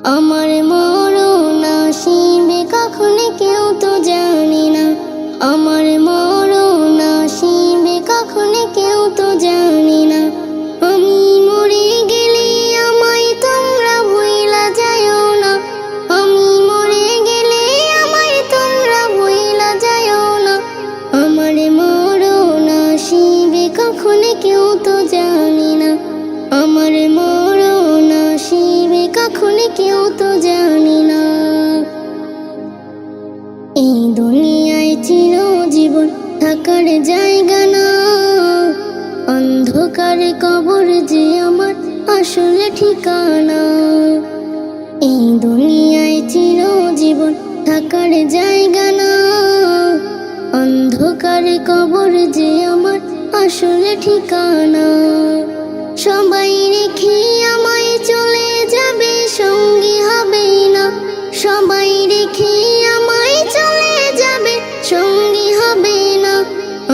আমার মরণ আসিবে কখন কেউ তো জানে না। আমার মরণ আসিবে কখন কেউ তো জানে না। আমি মরে গেলে আমায় তোমরা ভুইলা যাইও না। আমি মরে গেলে আমায় তোমরা ভুইলা যাইও না। আমার মরণ আসিবে কখন কেউ তো জানে না। আমার মরণ আসিবে কখন কেউ তো জানে না। এই দুনিয়ায় চিরজীবন থাকার জায়গা না। অন্ধকার কবর যে আমার আসল ঠিকানা। এই দুনিয়ায় চিরজীবন থাকার জায়গা না। অন্ধকার কবর যে আমার আসল ঠিকানা। সবাই রেখে আমায় চলে যাবে, সঙ্গী হবে না। সবাই রেখে আমায় চলে যাবে, সঙ্গী হবে না।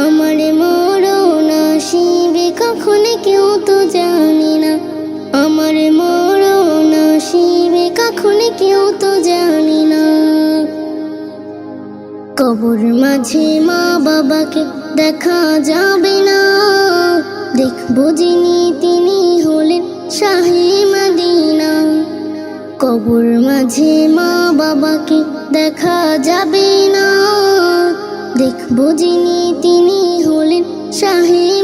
আমার মরণ আসিবে কখন কেউ তো জানে না। আমার মরণ আসিবে কখন কেউ তো জানে না। কবর মাঝে মা বাবাকে দেখা যাবে না। দেখবো যিনি তিনি হলেন শাহে মদিনা। কবর মাঝে মা বাবাকে দেখা যাবে না। দেখবো যিনি তিনি হলেন শাহে